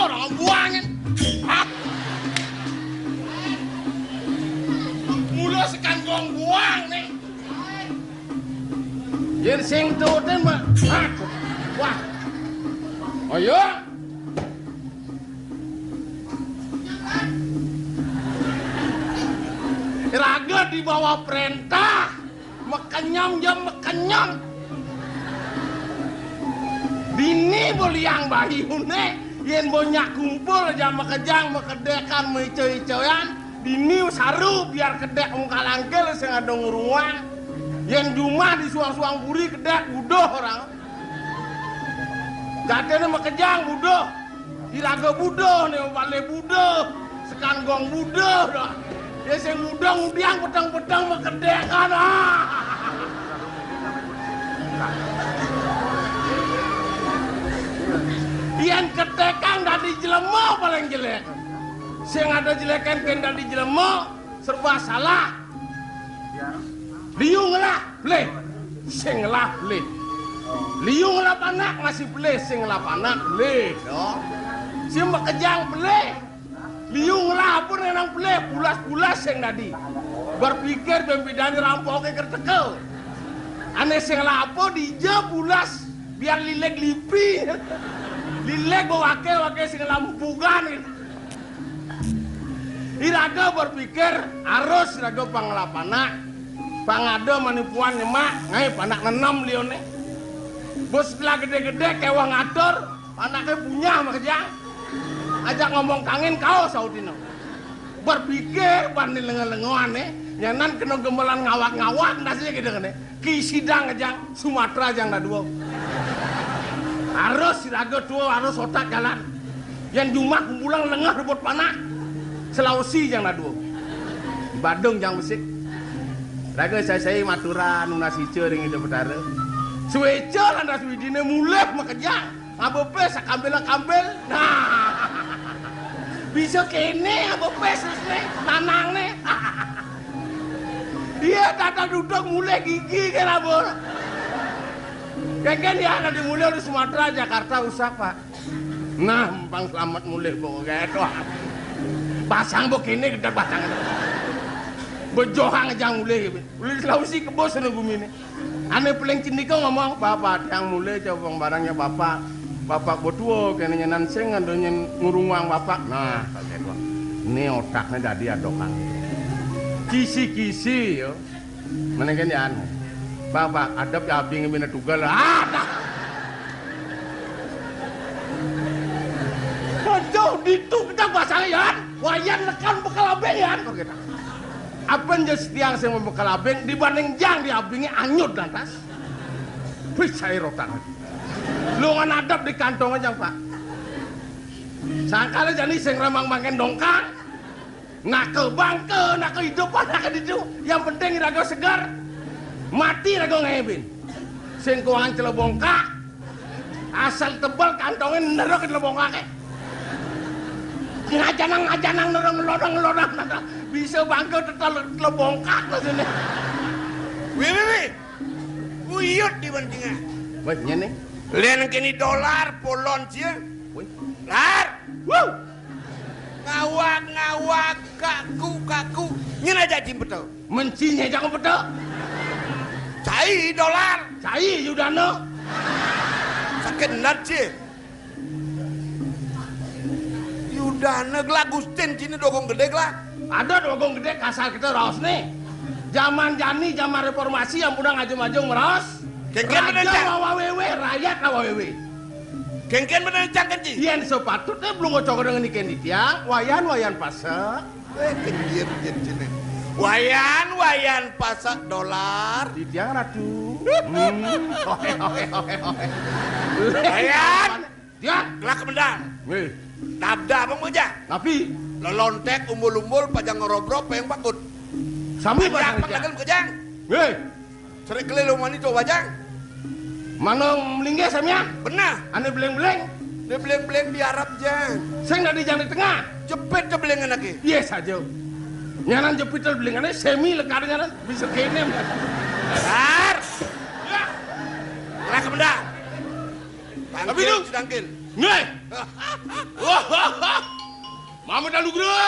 orang buangin. Mula sekan gong buang nih. Yen sing tutin mah. Wah. Ayo. Raga di bawah perintah. Mekenyam jam mekenyam. Bini boliang bahiune yen banyak kumpul aja makejang makedekan meicoy-icoyan bini saru biar kedek muka langkel sing ada nguruang yen jumah di suang-suang buri kedek budoh orang jatene makejang budoh iraga budoh nih wale budoh sekan gong budoh dah ya sing budoh ngudiang petang-petang makedekan Yen ketekang dari jelema paling jelek. Sing ada jelekan kan dari jelema serba salah. Liung lah, bleh. Sing lah bleh. Liung lah panak masih bleh, sing lah panak bleh. Si makejang bleh. Liung lah pun enang bleh, pulas-pulas sing tadi. Berpikir bembidani rampoknya kertekel. Aneh sing lah apa dija pulas biar lilek lipi. Lilek wakil sing lampugan. Iraga berpikir harus iraga panglapana. Pangado manipuan nyemak ngai panak nenem lione. Bos setelah gede-gede kewa ngatur, panaknya punya makejang. Ajak ngomong kangin kau saudino. Berpikir banding lengan-lengoan nyanan kena gemelan ngawak-ngawak nasinya gitu kan ki sidang ajang Sumatera jang da dua. Harus siraga tua harus otak jalan. Yang Jumat kumpulang lengah rebut panah. Selawesi jang da dua. Badung jang besik. Raga saya maturan nasi cering itu betara. Suweca landas widine mulai makejang. Ngabepe sakambel-kambel. Nah. Bisa kene ngabepe sesne tanang nih. Dia tata duduk mulai gigi kan abor. Kan dia ada dimulai di Sumatera, Jakarta usah pak. Nah, empang selamat mulai pokoknya itu. Pasang begini kita pasang. Bejohang aja mulai. Mulai Sulawesi ke bos nunggu ini. Aneh paling cindika ngomong, bapak yang mulai coba barangnya bapak. Bapak berdua kayaknya nanseng adanya ngurungang bapak. Nah, kayak itu. Ini otaknya jadi adokan. Kisi-kisi yo. Mana kan ya aneh. Bapak, adab ya abing mina tugal. Ada. Jauh ditu kita pasangan. Wayan lekan bekal abeng ya. Apa yang setiang saya mau bekal abeng dibanding jang di abingnya anyut lantas. Wih saya rotan. Lu ngan adab di kantong aja pak. Sangkala jadi sing remang makan dongkang. Nak ke bangke, nak ke hidupan, nak ke itu. Yang penting iraga segar. Mati raga ngebin. Sing kuangan celebongkak. Asal tebal kantongnya nerok ke celebongkak. Ngajanang nerong-lodang. Bisa bangke tetap celebongkak maksudnya. Wih. Uyut di bantingan. Wajnya nih. Lian kini dolar polon cia. Lar. Wuh. Ngawak kaku. Nyena jadi betul. Mencinya jangan betul. Cai dolar. Cai Yudano. Sakit nat cia. Yudana gelagustin cini dogong gede lah. Ada dogong gede kasar kita raos nih. Zaman jani, zaman reformasi yang udah ngajung-ngajung meros. Raja wawawewe, rakyat wawawewe. Kengken bener cangken ci. Yen sepatutnya belum ngocok dengan ikan di tiang. Wayan pasak. Kenjir cini. Wayan pasak dolar. Di tiang ratu. Wayan. Dia. Kelak kemendang. Wih. Dabda abang moja. Tapi. Lelontek umbul-umbul pajang ngerobro peyang pakut. Sami pajang pajang pakagel kejang. Wih. Sering kelilu manito bajang. Mana melingge samnya? Benar. Ane beleng-beleng. Dia beleng-beleng di Arab jang. Saya nggak di jang di tengah. Jepit ke belengan lagi. Iya saja. Nyanan jepitel belengannya semi lekar nyanan bisa kene. Lekar. Ya. Kelak kemendang. Tapi lu sedangkil. Nih. Mame dalugra.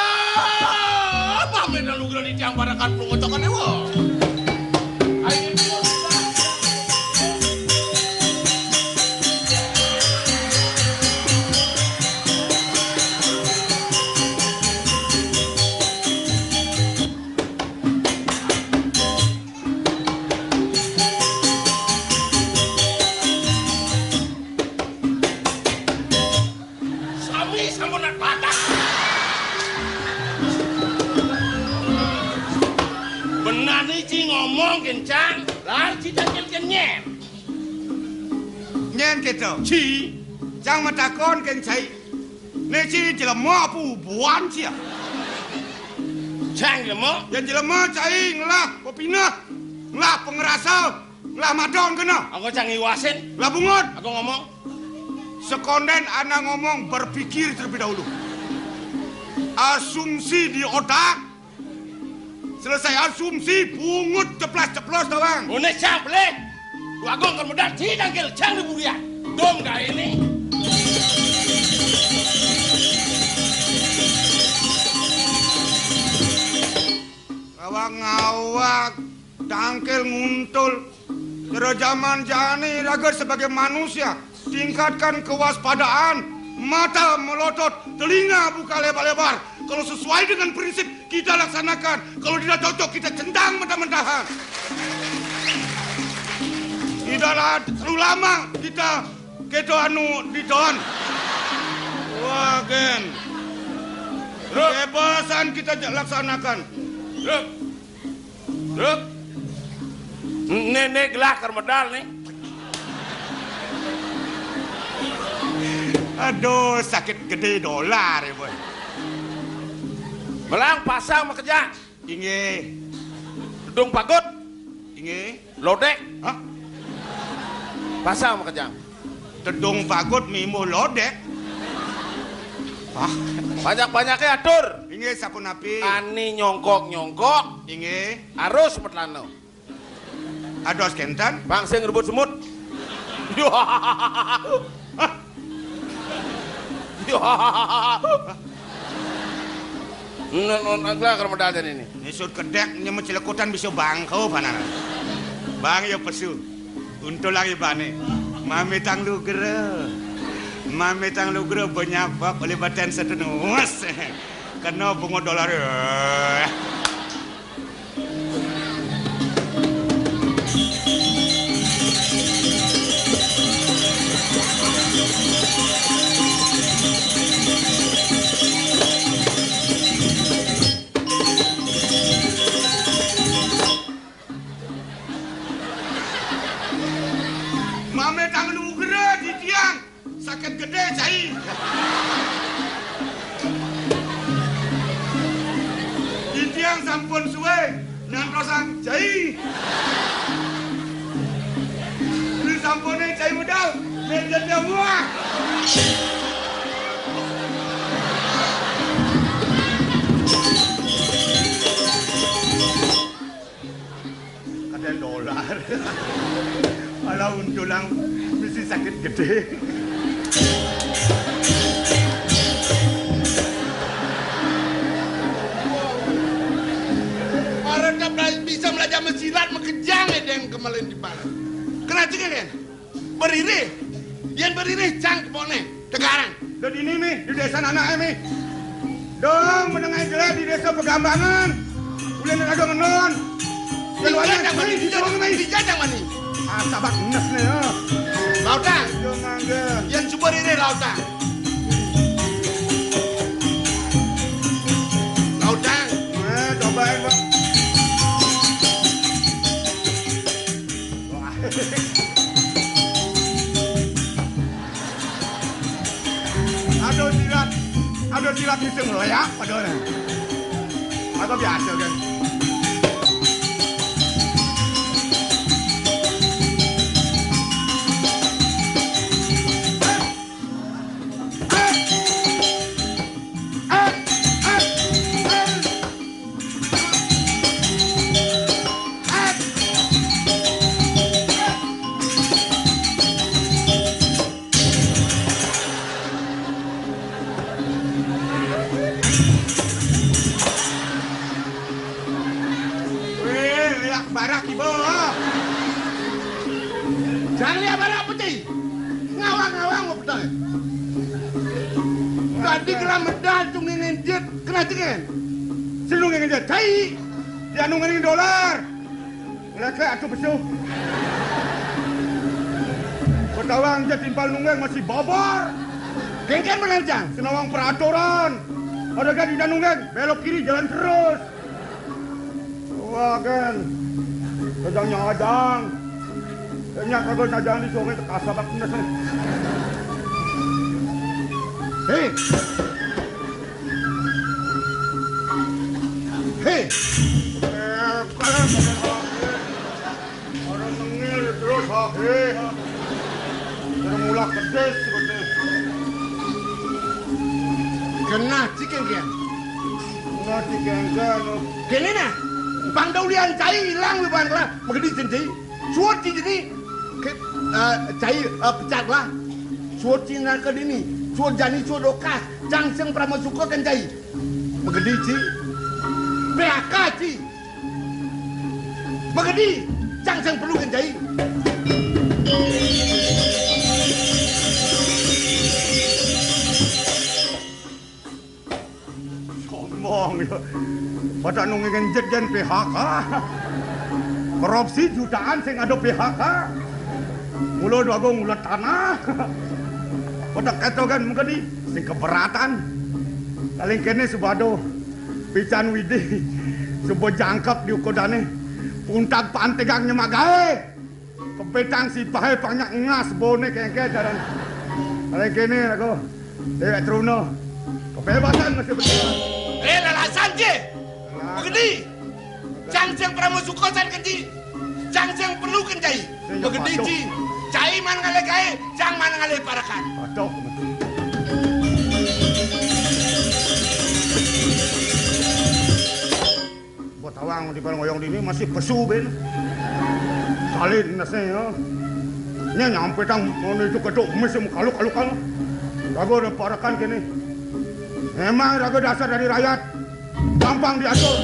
Mame dalugra di tiang parakan pelungocokan ewo. Ngomong kencang, lah cita nyen. Nyen gitu. Ci, Cang matakon kencai. Ne ci jelema apa buan cia. Cang jelema, yang jelema cai ngelah popina, ngelah pengerasa, ngelah madon kena. Aku cang iwasin. Lah bungut. Aku ngomong. Sekonden anak ngomong berpikir terlebih dahulu. Asumsi di otak. Selesai asumsi, bungut ceplas-ceplos doang. Unik cang boleh. Lu agong kemudian didangkil cang di bulian. Dom gak ini. Ngawak-ngawak, dangkil nguntul. Kira zaman jani raga sebagai manusia. Tingkatkan kewaspadaan. Mata melotot, telinga buka lebar-lebar. Kalau sesuai dengan prinsip kita laksanakan. Kalau tidak cocok kita centang mentah-mentahan. Tidaklah terlalu lama kita keto anu ditahan. Wah gen. Kebebasan kita laksanakan. Ruk. Nenek gelah kermedal nih. Aduh sakit gede dolar ya boy. Melang pasang makeja. Inge. Dung pagut. Inge. Lodek. Hah? Pasang makeja. Tedung pagut mimo lodek. Ah, banyak-banyaknya atur. inge sapun api. Ani nyongkok. Inge. Arus metlano. Ados kentan. Bangsa ngerebut semut. Naglah kermedal ini. Nisut kedek nyemut cilekutan bisa bangkau panana. Bang ya pesu. Untuk lagi bane. Mami tang lu gere. Mami tang lu gere banyak bab oleh badan setenus. Kena bunga dolar. Mame tangan lu gerak di tiang sakit gede cai. Di tiang sampun suwe nyantosan cai. Di sampune cai modal meja muah. Ada dolar. Kalau untulang mesti sakit gede. Orang tak bisa belajar mesilat mengejang ada yang kemarin di mana. Kena juga kan? Beriri. Yang beriri cang kepone. Tegaran. Dan ini mi di desa anak mi. Dong menengah jelas di desa Pegambangan. Ulian ada ngenon. Dijajang mani. Dijajang mani. Sabak nes nih ya. Lautang. Jangan Yang subur ini lautang. Lautang. Cobain pak. Ada silat di sini ya, padahal. Atau biasa kan? lihat barak ibu. Jangan lihat barak putih. Ngawang-ngawang mau betul. Tadi kira medal cung ingin jet kena cengen. Senung ingin jet cai. Dia nungguin dolar. Lihat saya atuh besuh. Petawang jet timpal nunggeng masih bobor. Kengken benar Jang. Senawang peraturan. Ada kan di nunggeng belok kiri jalan terus. Wah kan. Sedang nyadang. Banyak kagak nyadang di sore tekasabak bener. Hei. Hei. Orang mengil terus hei. Termulak pedes seperti. Kena ciken kian. Kena ciken kan. Kene na. Bang Daulian cai hilang di bang lah. Menggedi sendiri. Suat jadi. Cai pecat lah. Suat cina ke dini. Suat jani suat dokas. Jangseng pramasuka kan cai. Menggedi ci. PHK ci. Menggedi. Jangseng perlu kan cai. Sombong ya. Pada nungguin jet dan PHK. Korupsi jutaan sing ada PHK. Mula doang mulut tanah. Pada kata kan mungkin sing keberatan. Paling kene sebado pican widi. Sebuah jangkap di ukodane. Puntag pantegangnya magae. Kepetang si pahe banyak ngas bone kengke jalan. Paling kene aku. Dewek Truno. Kebebasan masih betul. Lalasan je. Begedi. Jangseng pramasuka san kenci. Jangseng perlu kan cai. Begedi ci. Cai man ngale gae, jang man ngale parakan. Aduh. Buat awang di ngoyong dini masih pesu ben. Salin nase ya. Nya nyampe tang menuju kedok mesti kaluk-kaluk kan. Rago ada parakan kene. Memang raga dasar dari rakyat. Gampang diatur.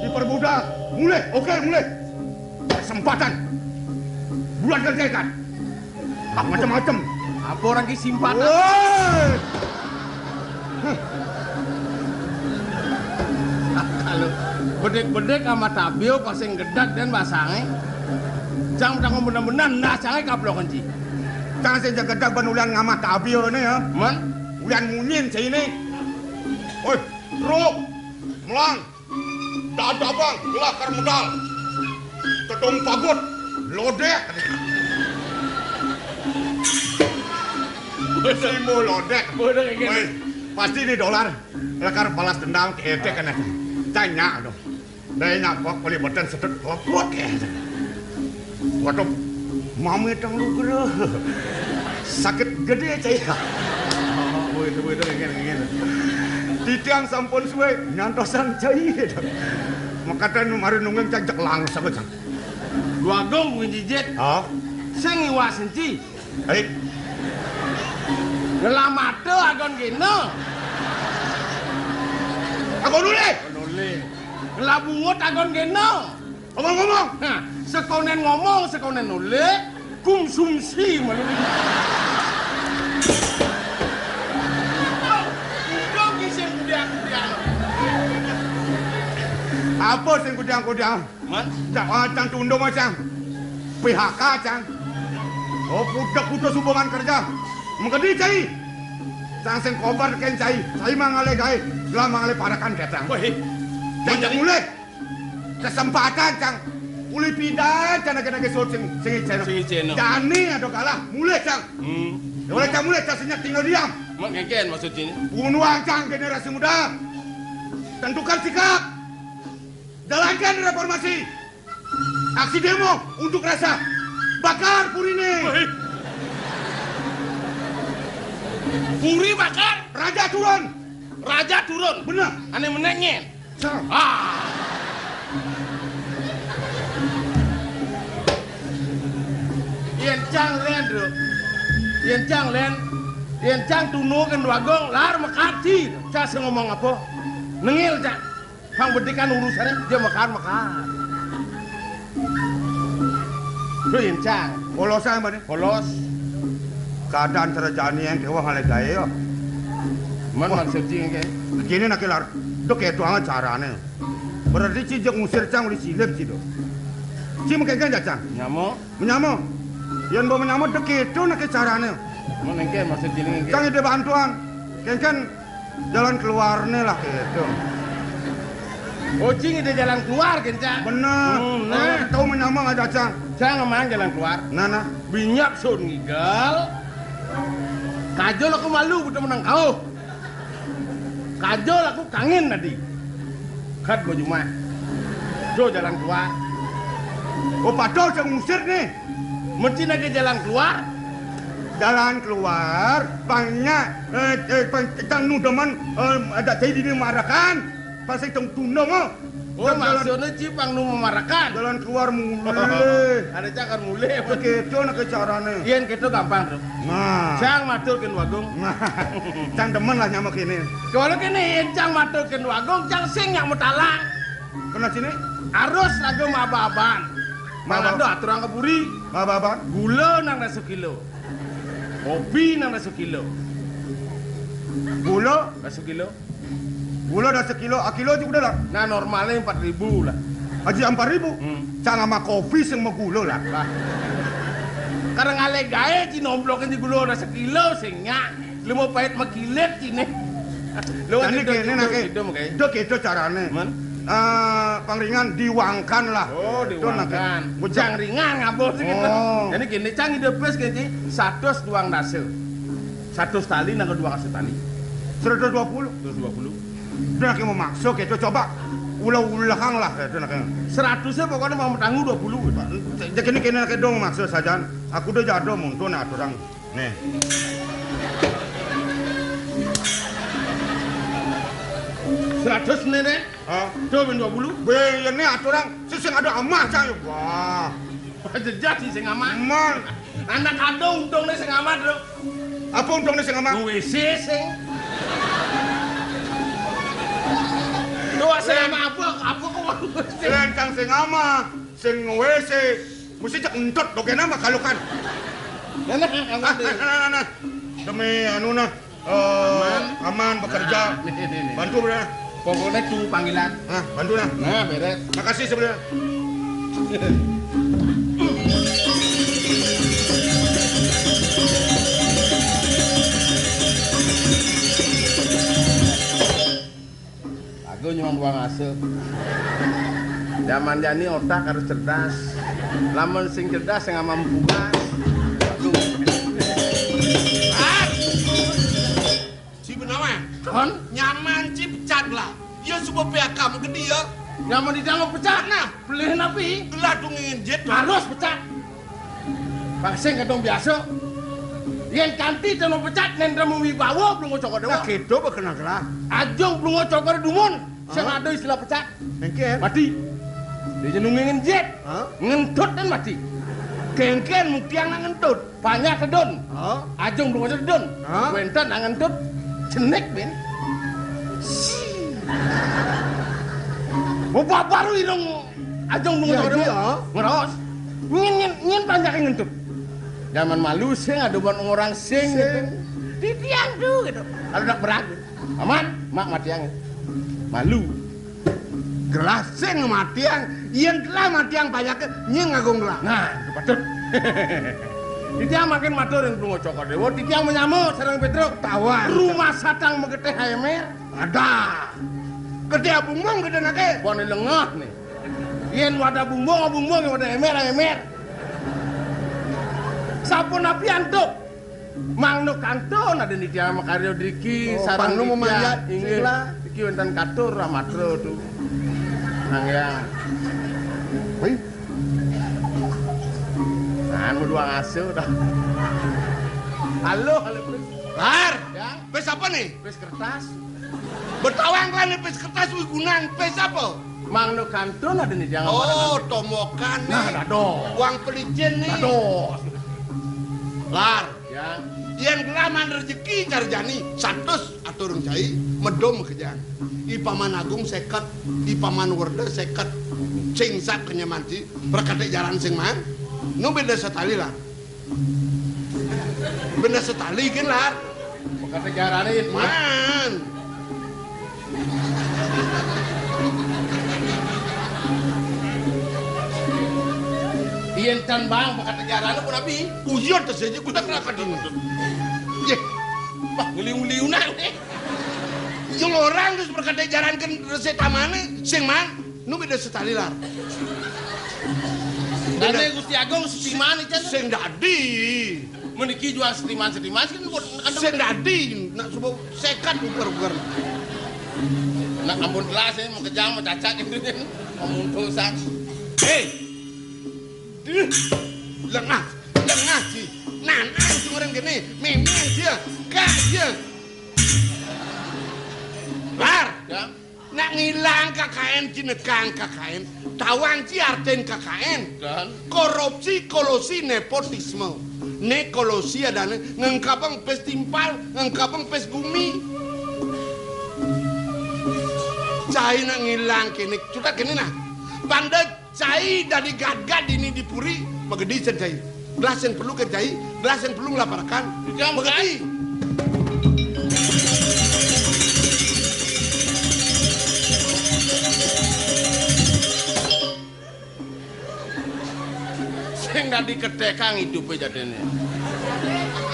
Diperbudak. Mulai, oke mulai. Kesempatan. Bulan kerjakan. Macam-macam. Apa orang kisimpatan? Kalau bedek-bedek sama tabio pasang gedak dan basangnya. Jangan udah benar-benar nasangnya kaplok kenci. Jangan saja gedak benulan ngamat tabio ni ya. Man? Ulan munyin sini. Oi, truk. Melang. Dada bang, gelakar modal. Ketung pagut. Lodek. Simu lodek. Pasti ini dolar. Lekar balas dendam ke etek kan. Tanya dong. Daya kok boleh beten sedut kuat ya. Waduh, mami tang lu gerak. Sakit gede caya. Betul ingin. Titiang sampun suwe nyantosan cai. Makatan mari nunggeng cajak langsung aja. Dua gong mungkin jijet. Ah, Sengi wasenci. baik. Ngelamate agon gino. Aku nule. Ngelabungut agon gino. Ngomong-ngomong. Nah, sekonen ngomong, sekonen nule. Kumsumsi menurut. Apa sing kudiang-kudiang? Man? Cang tundung macam PHK cang. Oh pudak-pudak hubungan kerja. Mengkedi cai. Cang sing kobar ken cai. Cai mangale gae. Gelam mangale parakan datang. Woi. Jangan mulai. Kesempatan cang. Uli pidan cang lagi sing Sing Jani ada kalah. Mulai cang. Oleh cang mulai cang senyap tinggal diam. Mak ngeken maksudnya. Bunuang cang generasi muda. Tentukan sikap. Jalankan reformasi. Aksi demo untuk rasa. Bakar Purine. Puri bakar. Raja turun. Raja turun. Benar. Aneh menengin. Cang. Yen cang len bro. Yen cang len. Yen cang tunu kan dua gong. Lar makati. Cang ngomong apa? Nengil cang. Hang bedikan urusannya dia makan. Lu yen cang. Polos ae mbane. Polos. Keadaan terjani yang dewa ngale gawe yo. Man maksud cing ke. Kene nak kelar. Dok itu ang carane. Berarti ci jek ngusir cang uli silep ci do. Ci mengke kan cang. Nyamo. Menyamo. Yen bo menyamo dek itu nak carane. Man engke maksud cing engke. Cang ide bantuan. Kan jalan keluarnya lah gitu. Oh cing ide jalan keluar kan cang. Bener. Nah, tahu menyamo ada cang. Cang emang jalan keluar. Nah. Binyak sun ngigal. Kajol aku malu betul menang kau. Kajol aku kangen tadi. Kat baju mah. Jo jalan keluar. Oh padahal saya ngusir nih. Mesti lagi jalan keluar. Jalan keluar banyak tang nudaman ada jadi dimarakan. Pasal tong tundong oh. Oh maksudnya cipang nu memarakan. Jalan keluar mulai. Ada cakar mulai. Begitu nak carane. Yen gitu gampang tuh. Nah. Cang matur ken wagung. Nah. Cang demen lah nyamak ini. Kalau kene yen cang matur ken wagung, cang sing nyak mutalang. Kena sini? Arus lagu aba-aban. Malah do aturan keburi. Apa? Gula nang 10 kilo. Kopi nang 10 kilo. Gula 10 kilo. Gula dah sekilo, kilo juga dah. Nah normalnya 4.000 lah. Aji 4.000. Cang sama kopi sing gula lah. Karena ngale gawe ci nomblokan di gula 10 kilo sing nyak. Lu mau pahit makilet cine. Lu kan kene nak dok itu carane. Pangringan diwangkan lah. Oh, diwangkan. Bujang ringan ngabos gitu. Jadi gini cang ide pes gini 100 duang dase. 100 tali nang 200 tali. 120. 120. Dia nak mau masuk itu coba ulah-ulahang lah itu nak. 100-nya pokoknya mau tanggung 20 Pak. Jadi kene nak dong maksud saja. Aku udah jado muntun aturang. Nih. Seratus nih deh. Coba 20. Be ini aturang sing ada amah cang. Wah. Jejak sih sing aman. Man. Anak kado untung nih sing aman bro. Apa untungnya sing amah? WC sing. Doa sing amah apa kok. Lencang sing amah, sing WC. Mesti cek entut dokena mah kalukan. Nah. Demi anu nah aman bekerja. Bantu bro. Pokoknya tunggu panggilan. Bantu nah. Nah, beres. Makasih sebenarnya. Aku nyumbang buang asuh. Zaman jani otak harus cerdas. Lamun sing cerdas sing mampu bukas. Benawa, Kon nyaman cipat lah. Ya sebuah pihak kamu gede ya. nyaman di dalam pecah nah, beli napi. Gelah tuh nginjet. Harus pecah. Pasing kadang biasa. Yang kanti tanah pecah nendra wibawa belum ngocok dewa. Gitu berkenal lah. Ajong belum ngocok dumun. Saya ada istilah pecah. Engke Mati. Dia jenung nginjet. Ngentut dan mati. Kengken mutiang nang ngentut. Banyak sedon. Ajong belum ngocok sedon. Wentan nang ngentut. Jenek ben. Bapak baru irong ajong belum ngocok dewa. Ngeros. Ngin banyak yang ngentut. Zaman malu sing ada orang sing gitu. Di tiang tuh gitu. Kalau nak beragu. Aman, mak matiang. Malu. gelas sing matiang, yen gelah matiang banyak nyeng ngagung gelah. Nah, itu patut. Titiang makin matur yang belum ngocok dewa. Titiang menyamut sareng Petruk. Tawan. Rumah satang mengeteh hayemer. Ada. Gede bumbung gede nake. Bone lengah nih. Yen wadah bumbung yang wadah hayemer. Sampun api antuk. Mang nu kanton ada di dia makaryo diki sareng nu memanjat inggih. Iki wonten katur ramatro tuh. Nang ya. Wih. Anu dua ngasuh dah. Halo, Pris. Lar, Ya, pes apa nih? Pris kertas. Bertawang kan nih pes kertas wih gunang, pes apa? Mang nu kanton ada di jangan Oh, tomokan nih. Nah, dado. Uang pelicin nih. Dado. Lar, Ya. yang gelaman rezeki carjani 100 aturung cai medom kejang. I paman agung seket, i paman werde seket. Sing sak kenyamanci berkate jalan sing man. Nu beda setali lah. Beda setali kan lah. Kata jaranin Man. Ien tan bang kata jarane pun abi. Ujian tersaja kita kenapa dini. Ye, Bah ngeliung-liung nang nih. yang orang terus berkata jalankan resep mana, sing man, nu beda setali lah. Dane Gusti Agung setiman ican. Sing dadi, Meniki jual setiman kan buat sing dadi, nak coba sekat ukur. nak ampun telas mau kejam mau cacat gitu kan. Ngomong dosa. Hei, lengah sih. Nah, orang gini, memang dia, kak dia. Lar, Ya. nak ngilang KKN jinekang KKN, tawan ci arten KKN. Dan Korupsi, kolosi, nepotisme. Ne kolosi adalah ngengkapang pes timpal, ngengkapang pes gumi. Cai nak ngilang kini, cuta kini nah. Banda cai dari gad-gad ini dipuri, magedi cai. Gelasen perlu ke cai, gelasen perlu ngelaparkan. Jangan Magedi. sing dadi ketekang hidupe jadene.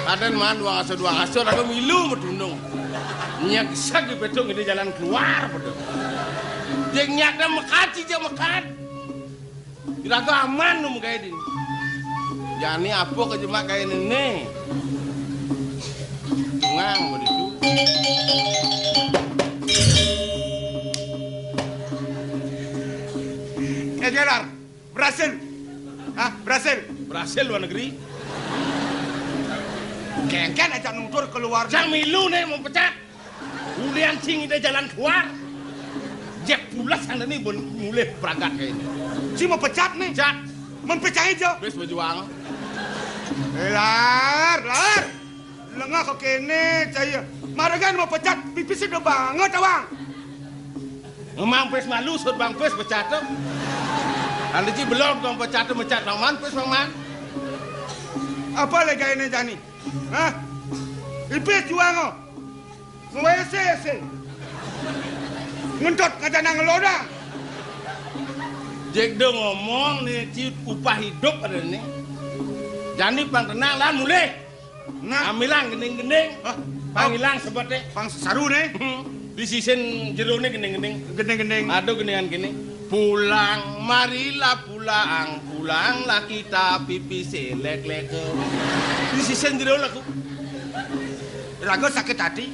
Aden man dua ngaso lalu milu medunung. Nyak sak di bedong ini jalan keluar bedong. Jeung nyada mekaci jeung mekat. Diraga aman num kayak ini. Jani apa ke jemak kayak ini. Tungang begitu. Jelar, berhasil. Hah, berhasil. Berhasil luar negeri. Kengken aja nutur keluar. Jang milu nih mau pecat. Ulian cing ide jalan keluar. Jek pulas anda nih mulai berangkat kayak ini. Si mau pecat nih. Pecat. Mempecat aja. Bes berjuang. Lar. Lengah kok kene caya. Maragan mau pecat, pipis udah banget awang. Memang pes malu sud bang pes pecat tuh. Anda ci belum dong pecat tuh mecat bang man pes bang man. Apa lagi ini jani? Hah? Pipis juang oh. Ngwese. Ngentot ngajana ngeloda. Jek dong ngomong nih ci upah hidup ada nih. Jani pang tenang lah mulai. Nah, Amilang gening-gening. Hah? Pangilang sebetnya. pang saru nih. Di sisen jero nih gening-gening. Gendeng-gendeng. Aduh geningan gini. Pulang, marilah pulang. Pulanglah kita pipis lek-lek. Di sisen jero lah ku. Raga sakit hati.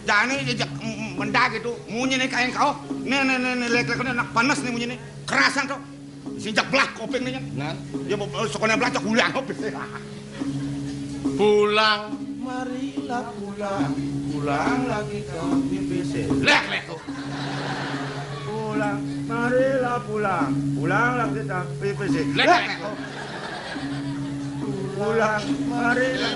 Jani jejak mendak gitu. Munyi nih kain kau. Nih lek-lek nak panas nih munyi nih. Kerasan tuh. Sejak belak kopeng nih. Nah. Ya mau sekolah belak ulang kopeng. Pulang, marilah pulang. Pulanglah kita pipis lek-lek. Pulang, marilah pulang. Pulanglah kita pipis. Lek-lek. Pulang, marilah.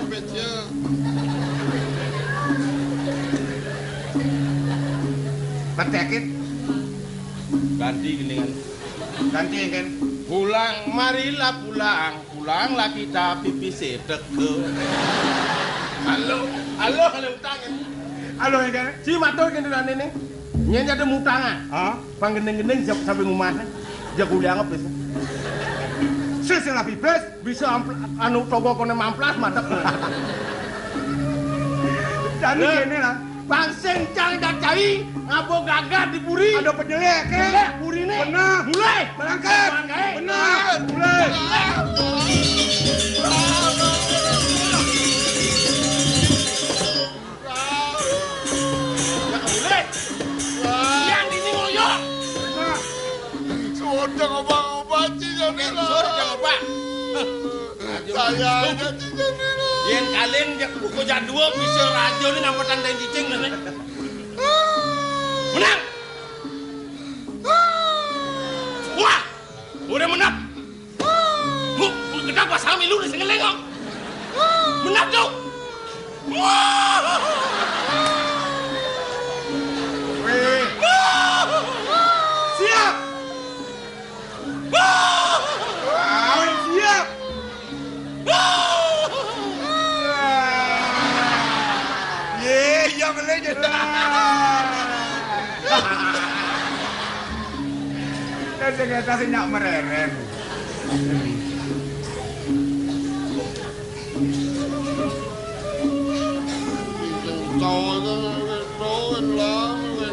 Petekit, Ganti geningan. ganti kan. Pulang, marilah pulang. Pulanglah kita pipis deke. Halo utang. Halo yang kan? Si matur kan dengan ini. Nyen ada mutangan. Hah? Panggendeng-gendeng sampai ngumah. Jak udah ngepes. Sesela pipis. Bisa anu togo kone mamplas mantap. Jadi Nah. gini lah. Pangseng cang dak cai ngabo gagah dipuri. Ada penjelek kan? Jelek purine. Benar. Mulai. Berangkat. Berangkat. Benar. Mulai. Ya mulai. Yang ini ngoyo. Nah, Sudah ngobang-ngobang sih jadi Sur jangan apa. Saya aja sih jadi Yen kalian jak buku jadua bisa rajo ni nampatan dan cicing nanti. Menang. Wah, udah menang. Kenapa sami lu di sengeleng kok? Menang tuh. Wah. weh. Siap. Siap. kita sinyak mereren.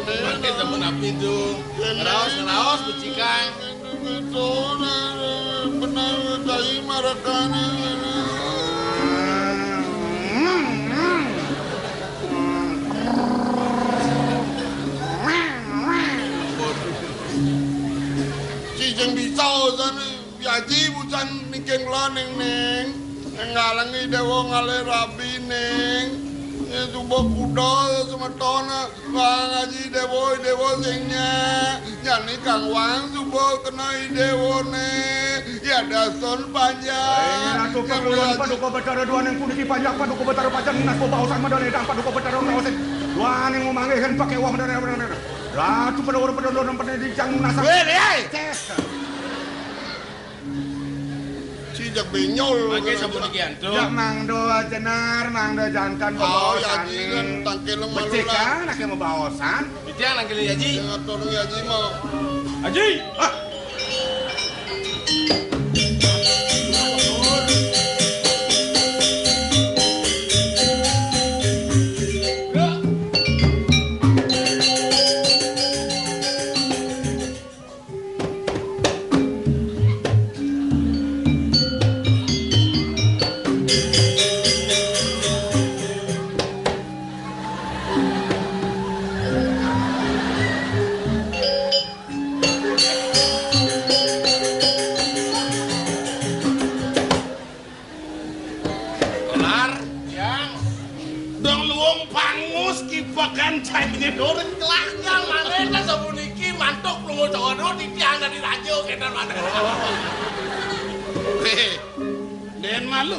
Makin temen api itu. Raos becikan. Benar dari marakana. Cijeng bisa sana biaji bukan nikeng lo neng ngalangi dewa ngale rabi neng itu kuda sama tona ngaji dewa singnya nyani kang wang subuh kena dewa ne ya dason panjang ratu perluan paduka betara dua neng kudu panjang paduka betara panjang nas bausan madane dang paduka betara kawasan dua neng ngomangkeun pake uang madane ratu pedor pendidikan nasa Cijak benyol Makin sabun ikian tuh. ya mangdo jenar mangdo jantan bawasan yaji kan tangkel malu becek lah kan nak mau bawasan Itu yang nanggil Haji. jangan tolong yaji mau Haji. Doreng kelaknya manehna sabuniki mantuk lungo jono titiang dari rajo kedan manehna. Den malu.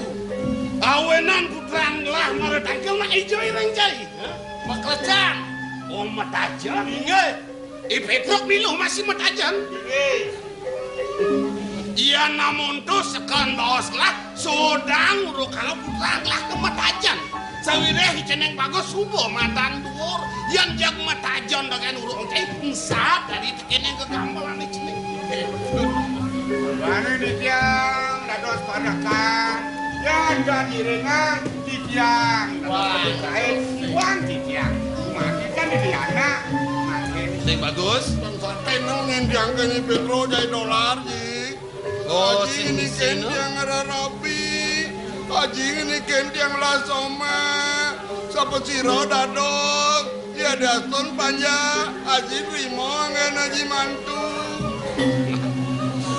Awenan putrang lah mare tangkel nak ijo ireng jai. Maklejan. Oh matajan. Inge. Petruk milu masih matajan. Inge. Iya namun tu sekan baos lah sodang uru kalau putrang lah ke matajan. Sawireh ceneng bagus subuh matang dhuwur yang jag matajon dengan urung teh insap dari keneng ke gambalan ceneng. Bane di tiang dados padakan ya dan irengan di tiang dados kait uang di tiang makin kan di tiangna makin Sing bagus. bangsa tenang yang diangkat ini petro jai dolar ji Oh, Haji ini sing yang ada rapi Haji ini yang lasoma sapa siro dadok ya dason panja Haji primo ngen Haji mantu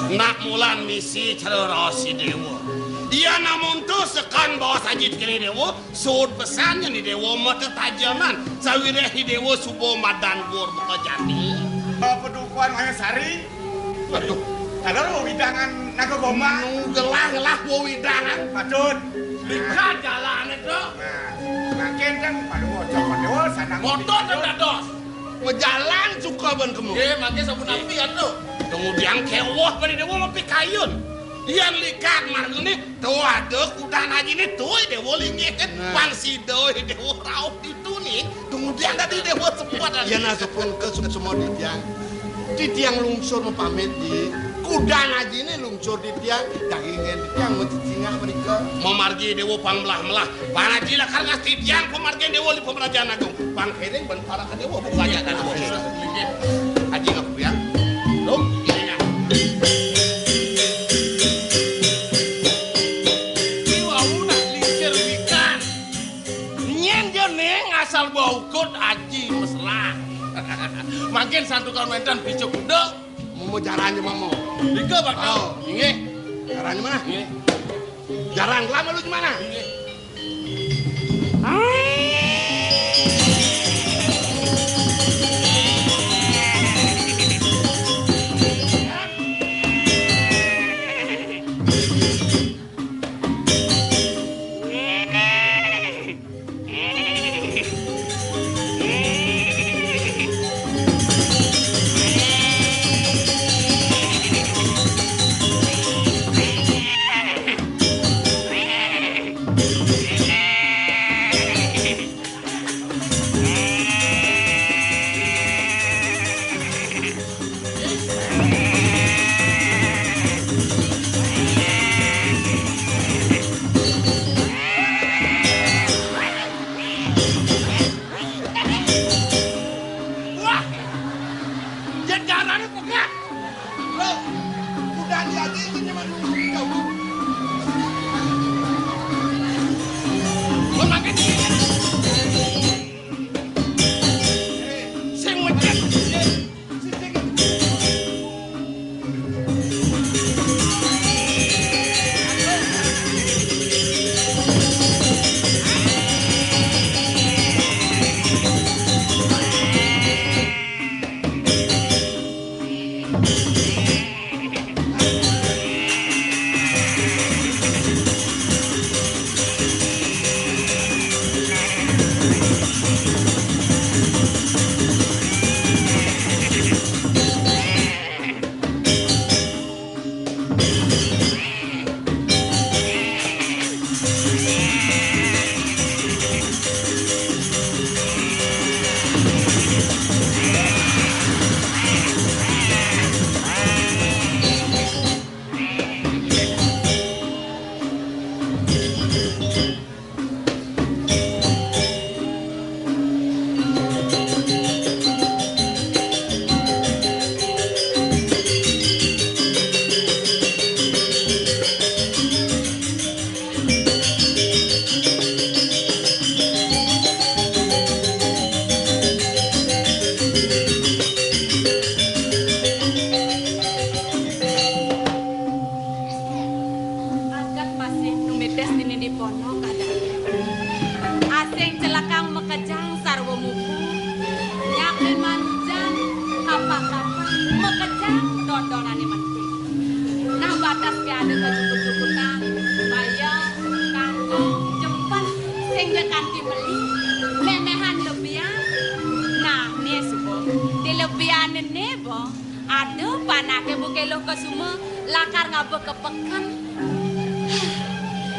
Nak mulan misi cerosi dewa. Dia namun tu sekan bawa sajid kini dewa sud pesannya ni dewa mata tajaman sawireh ni dewa subuh madan gur buka jani. pedukuan Mayasari aduh ada lo widangan naga goma Gelah widangan. patut Lihat jalan itu. nah makin kan pada wajah sana Motor dan dados. Ngejalan suka ban kemu. Makin sabun api kan tuh. Kemudian kewah pada dewa mapi kayun. Yang likat margene tuh ada kudan haji ini tuh dewa linggih pangsi doy dewa rauh itu nih. Kemudian tadi dewa sempat. ya nasupun ke semua di tiang lungsur mempamit di kudan Haji ini lungsur di tiang dagingnya di tiang mencicingah mereka Memargi dewa pangbelah-melah. Panaji lah karena titiang pemargi dewa di pemerajan agung. Pangkering ban para ke dewa bukannya kan dewa. Haji ngaku ya. Loh, ininya. Iwawuna lincir wikan. Nyen jeneng asal baukut Haji mesra. Makin satu komentan bicuk kuda. mau jaranya mamo Liga bakal. Inge. jaranya mana Inge. jarang lama lu gimana Inge.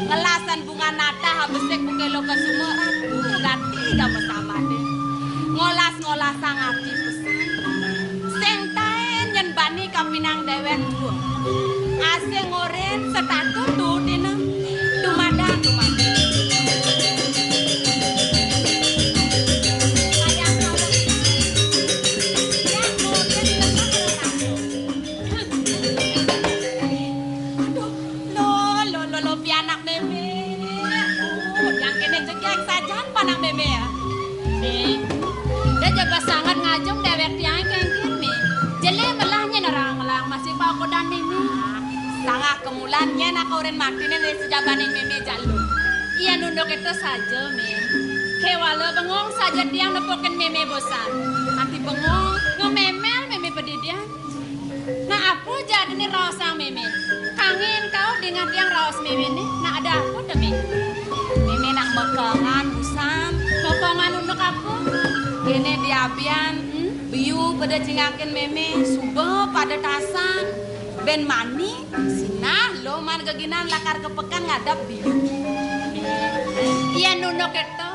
Ngelasan bunga nata habesek bukelo ke sumur ganti gak sama deh. Ngolas ngati pesan. Sing taen yen bani kapinang dewek dua. Asing oren setatu tuh dina. Dumada. Panang meme ya, dia jaga sangat ngajung dewek tiang kengkin mi. Jele melahnya nerang masih bawa kodan meme. Sangat kemulannya nak orang makin dari sejabaning meme jalur. Ia nunduk itu saja mi. Kewala bengong saja tiang nepokin meme bosan. Nanti bengong ngememel meme pedidian. Nah aku jadi nih raosang meme. Kangen kau dengan tiang raos meme nih. Nah ada aku demi. Meme nak mekongan busan, mekongan untuk aku. Gini diabian, biu pada cingakin meme, subuh pada tasan, ben mani, sinah lo man keginan lakar kepekan ngadap biu. Iya nunuk itu,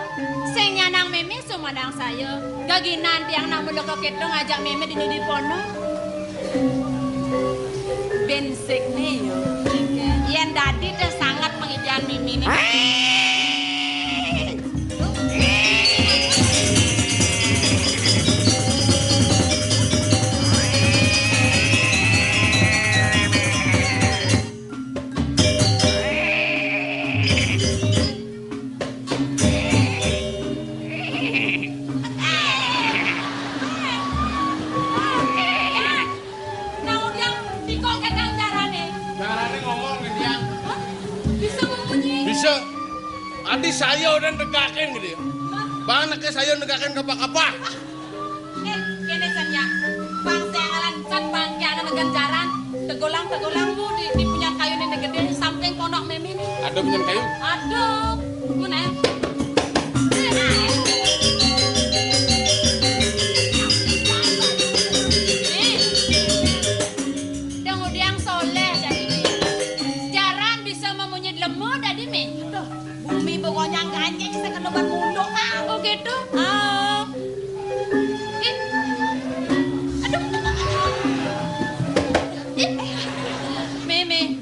sing nyanang meme sumandang saya, keginan tiang nak melokok itu ngajak meme di pono. Ben sik nih yo, yang dadi tuh sangat pengidian meme nih. Adi saya udah negakin gitu ya. Banyak saya negakin kapal-kapal. Kene sanya. Bang sengalan cat bang kiana neganjaran. Tegolang bu di punya kayu ini gede samping pondok meme nih. Ada punya kayu? Ada. Mana? Dengudiang soleh dari mi. Sejarah bisa memunyai lemah dari mi. Bumi pokoknya ganjeng saya keluar munduk oh gitu aduh meme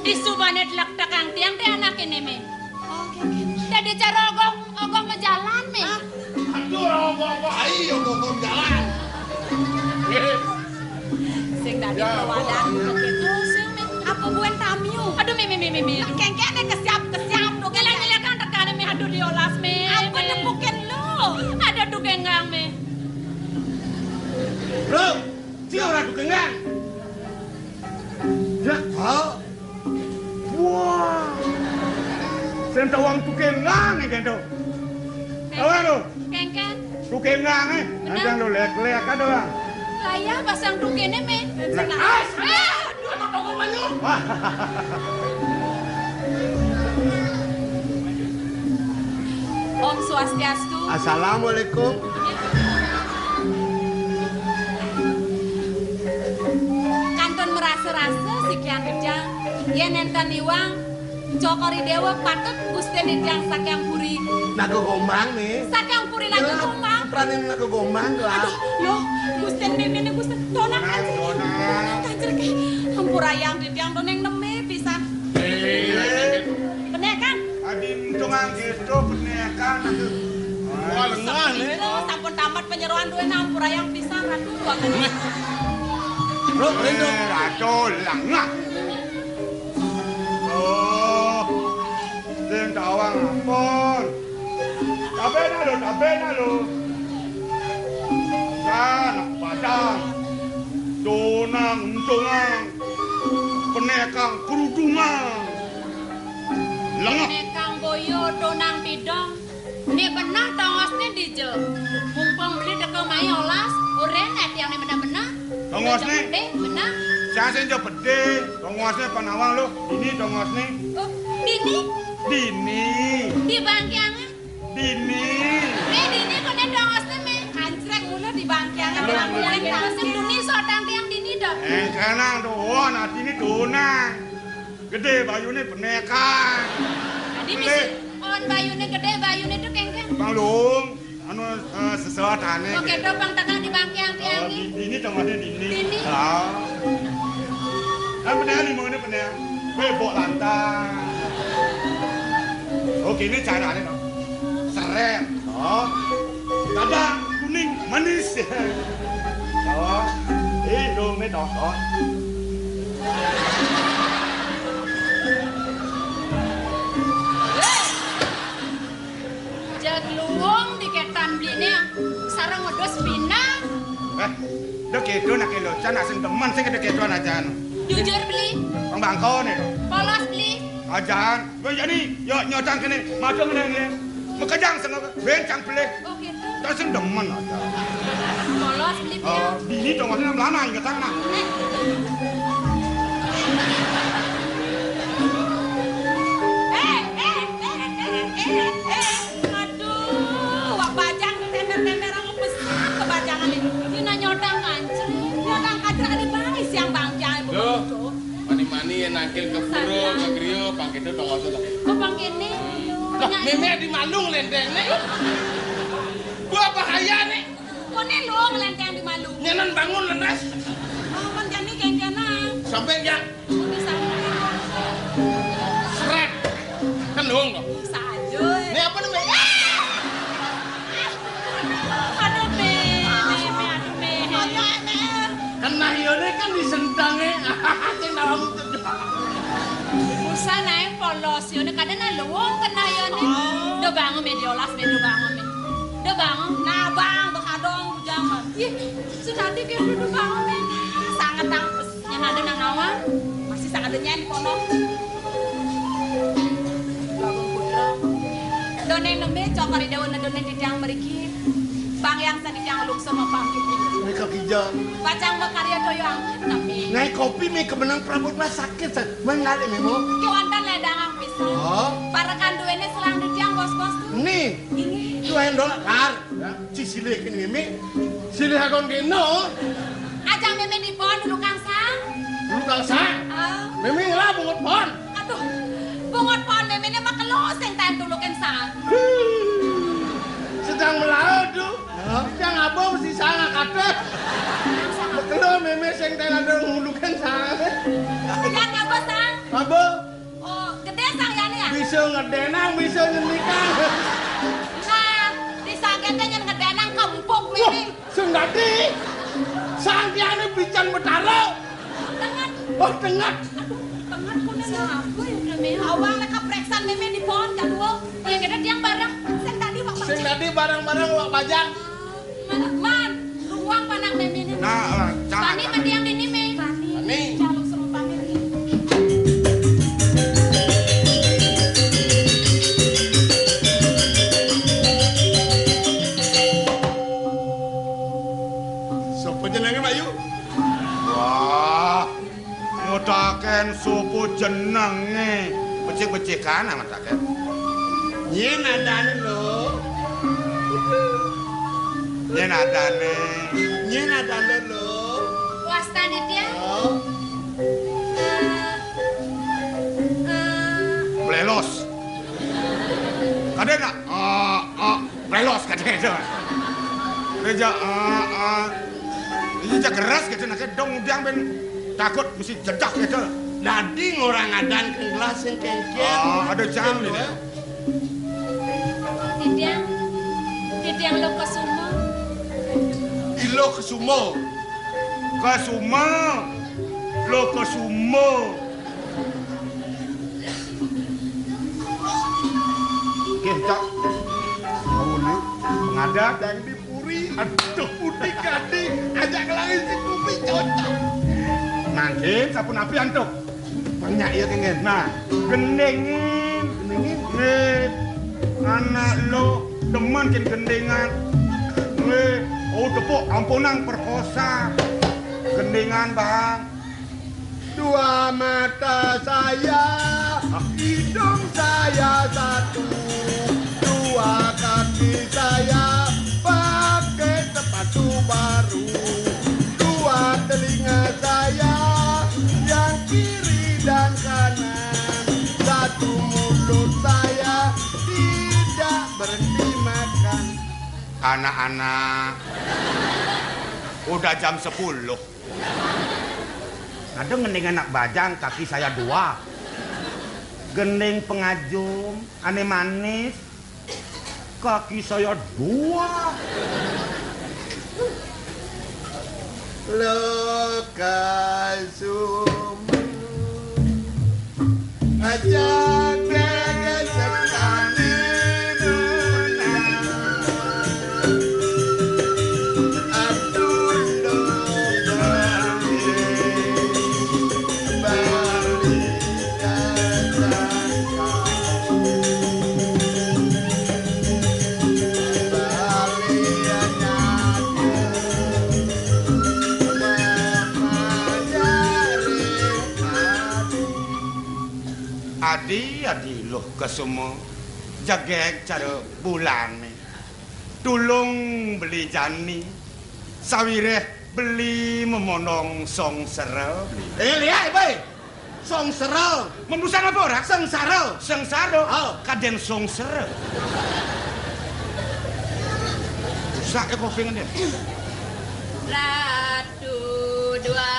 di subanet lak takang tiang teh anak ini me jadi cara ogong berjalan me Aduh ogong ayo ogong jalan sing dari pewadan begitu sing Oh. Wah. Sen tawang tukengang gitu. Tahu lo? Kengken. Tukengang Anjang lo lek-lek ada bang. Lah ya pasang tukene me. Aduh, toko manyu. Om Swastiastu. Assalamualaikum. Kanton merasa-rasa sekian kejang. Yen enten iwang cokori dewa patut gusten dijang sakyang puri. Naga gombang nih. Sakyang puri naga gombang. Pranin naga gombang lah. Aduh, yo gusten meme gusten donang aja. Kanjel ke hampura yang dijang doneng neme pisan. Bener kan? Adim tungang gitu penekan aku. Wah, lengah nih. Sampun tamat penyeruan duwe hampura yang pisan ratu dua kan. Bro, lindo. Ratu lengah. Oh. Sen tawang ampun. Tabe na lo. Anak padang. Donang tungang. Penekang kerudungan. Lengah. Nekang boyo donang bidong. Ni benar tongosnya dije. Mumpung beli deke mai olas, uren net yang benar-benar. Tongosnya? Benar. Saya senja pede. Tongosnya panawang lo. Ini tongosnya. Oh, dini Dini. di bangkiangan. Dini. Dini kene tongosnya me. Anjrek mulu di bangkiangan. Bilang-bilang tongosnya duni sodang tiang dini dah. Kenang doa nanti ini donang. Gede bayunya penekang. Tadi misi on bayune gede bayune tuh kengkeng. Bang Lung, anu sesuatane. Oke tuh bang tengah di bangkiang tiang ini. Dini tongosnya dini. Dini. Ah. Kan penekang di mana penekang? Bebok lantang. Oke ini caranya no. Serem. Oh. Kadang kuning manis. Oh. Dong nih dong. Oh. Jag luwung di ketan bline sareng ngedos pinang. Dek itu nak kelocan nak senteman sih kedek itu aja. Jujur beli, Bang bangko nih. polos beli. Ajan, gue jadi yo nyocang kene, macam kene. Mekejang seneng bencang pelek. Oh gitu. Tak sendemen aja. Polos beli Oh, piang. bini dong maksudnya lama ingat sana. Aduh, wak bajang temer-temer aku besar kebajangan ini. Dina nyodang kancil. Nyodang kancil ada bangis yang bangkiang ibu. Loh, mani-mani yang nangkil ke puro, ke griyo, pangkitnya tongosnya lah. Kok bang kene? Loh, meme di Malung lendeng nih. Gua bahaya nih. Kok nih lu ngelenteng di malu? Nyenan bangun lenas. Oh, menjani kengkena. Sampai yang Bisa seret. Kan luang kok. saja. Ini apa namanya? Aduh, me, aduh, me. Kan nahyone kan disentangnya. Ceng dalam itu. Musa naik polos, yun kadang na luwong kan na yun. Do bangun me diolas me do bangun me. Do bangun na bang bakadong jangan. Ih, sudah di kayak do bangun me. Sangat tangpes. Yang ada nang nawang masih sangat ada di kono. Lagu putra. Doneng nembe cokori dewa na doneng di tiang meriki. Bang yang tadi tiang lukso mapangkit. Mereka kijang. Bacang makarya toyo angkit tapi. Ngai kopi me kemenang Prabot mah sakit san. Mengalir memo. Kiwantan ledang ang pisang. Oh. Para kanduene selang di tiang bos-bos tuh. Nih. Ini. $2 kar. Cisile kini meme. Silih akon keno. Ajang meme di pohon dulu kang sang. Lu kang sang. Ah, Meme ngelah bungut pohon. aduh, bungot pohon meme ini mah keloseng tayo tulukin sang. Sedang melaut tuh. Yang abang mesti sangat kadeh. Betul meme sing teh ada ngulukan sang. Yang apa sang? Abang Oh, gede sang ya nih ya. bisa ngedenang, bisa nyenikang. Nah, di sagete nyen ngedenang kempuk meme. Sendati. Sangkiane bican betalo. Tengat, Oh, dengat. tengat kunen apa ya meme? Awang leka preksan meme di pohon kadua. Ya gede tiang bareng. Sing tadi wak Sing bajang. tadi barang-barang wak bajang. Man, luang panang meme ini. Nah, Pani mendiang ini me. Pani. Jaluk serupa meme. jenenge becik-becikan amat rakyat. Yen adane lho. Yen adane. Yen adane lho. Wastane dia. Oh. Blelos. Kadena blelos kadena. Reja Ini keras gitu nak dong diang ben takut mesti jedak gitu. Dadi orang adan ke gelas yang kengken. Ada jam ni. Tidiang lo kesumo. Ilo kesumo. Kasuma. Lo kesumo. Kita mau ni pengadat Dan dipuri. aduh Putih gading. Ajak lagi si kupi cocok. mangkin sapun api antuk. Banyak ya kengen. Nah, gendengin. Anak lo demen kin gendengan. Tepuk ampunang perkosa. Gendengan bang. Dua mata saya, hidung saya satu, dua kaki saya pakai sepatu baru, dua telinga saya yang kiri dan kanan, satu mulut saya tidak berhenti makan. Anak-anak. Udah jam 10. Ada gending anak bajang, kaki saya 2. Gending pengajum, aneh manis, kaki saya 2. Lokasum ajak dengan sekali Adi loh kesumo jagek cara bulane tulung beli jani sawireh beli memonong song sero lihat boy song sero membusan apa orang sengsara kaden song sero rusak kopi ngene Ratu dua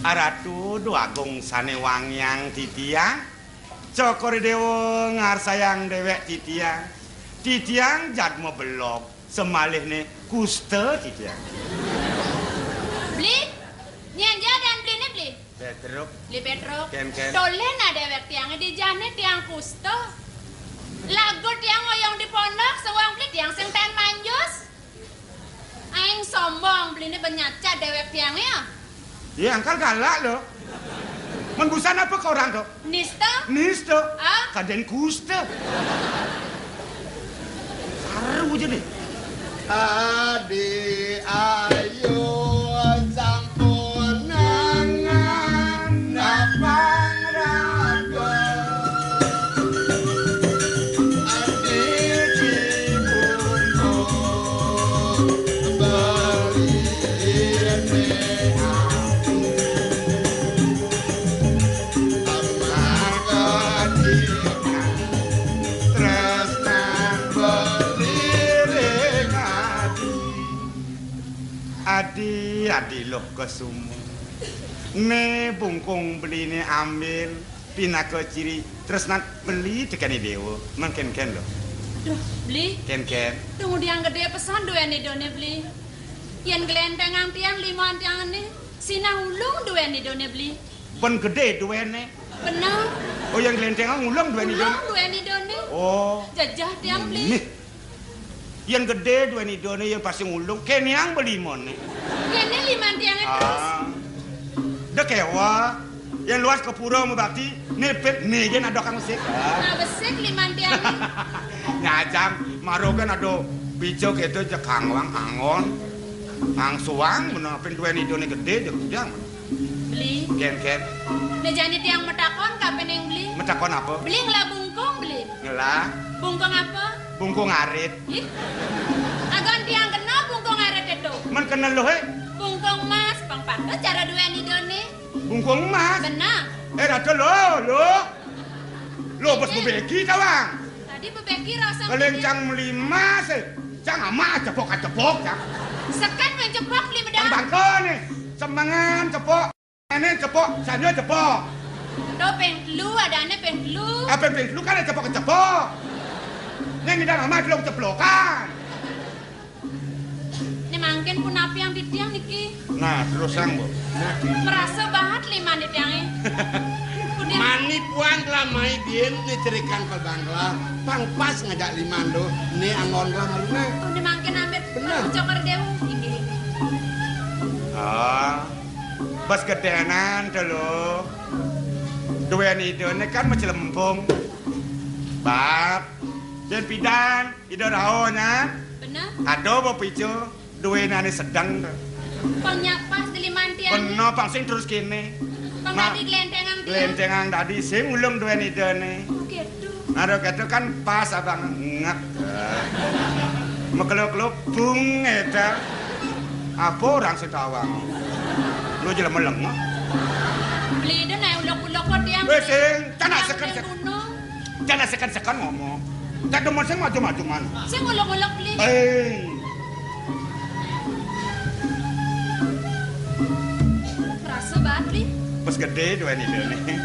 Ratu Agung sane wangyang titiang cokor dewa ngarsayang dewek titiang jadmo belok semalih ne kuste titiang beli nyanja dan beli ne beli Petruk beli Petruk Ken. dolen ada dewek tiang di jane tiang kusto lagu tiang ngoyong di pondok sewang beli tiang sing ten manjus aing sombong beli ne benyaca dewek tiangnya. Ya, angkal galak loh. Menbusan apa ke orang tuh? Nisto. Kaden kuste. Saru aja deh. Adi ayo sampunangan napang raga Adi dibungkuk beli Adi loh kesumo. Ne bungkung beli ne ambil pinaka ciri terus nat beli dekani dewa mungkin loh. Duh, beli. Ken. Tunggu diang gede pesan dua nih done beli. Yang gelentengang tiang lima tiang ini Sinah ulung duweni done beli. Pen gede duwene. Bener. Oh yang gelentengan ngulung duweni done. Ulung duweni done. Oh. Jajah tiang beli. Nih. Yang gede duweni done yang pasti ngulung. Kene yang beli mone. Kene liman tiangnya terus. Dekewa. Yang luas ke pura mau bakti. Nepet negen ada kang sik. Nah besek liman tiangnya. Nyajang. Marogan ada bijak itu jekang wang angon. Ang suang menapen duweni done gede jang. Beli. Ken. Nejani tiang metakon kapan yang beli? Metakon apa? Beli ngelah bungkong beli. Ngelah. Bungkong apa? Bungkung arit. Ih. Agan tiang kena bungkong aret itu. Man kenal lo he? Bungkong mas, pang panto cara duweni done. Bungkung emas. Benar. Rata lo. Lo bos bebeki tawang. Tadi bebeki rasa. Kelencang melima se. Cang ama cepok. Sekan mencepok li medang. Bangko nih. Sembangan cepok. Ini cepok, sana cepok. Do pentlu adane pentlu. Apa lu kan cepok. Yang tidak amat lo ceplokan. Ini mangkin pun api yang di tiang niki. Nah, terus sang bu. Merasa banget lima di tiangnya. Mani puan telah mai bien ni cerikan ke bangla. Pang pas ngajak limando. Ni angon lah maluna. Ini mangkin ambil. Benar. Cokar dewu. Ini. Bas gedenan dulu. Duweni ini kan macam lempung. Bab. Dan pidan, ida rahonya. Benar. Ado apa picu, duweni sedang. Pengyapas di liman tiang. Bener pangsing terus kini. Pengadi gelentengan tiang. Gelentengan tadi sing ulung duweni dene. Gitu. Ado kata kan pas abang ngak. Mekelok-kelok bung eta. Apa orang setawang? Lu jelas meleng. Beli itu naik ulok-ulok kok tiang. Sing, tanah sekan. Gunung. Jangan sekan ngomong. Tak demen sing maju-maju man. Saya ngulok-ngulok beli. Merasa banget beli. Pas gede duweni dene.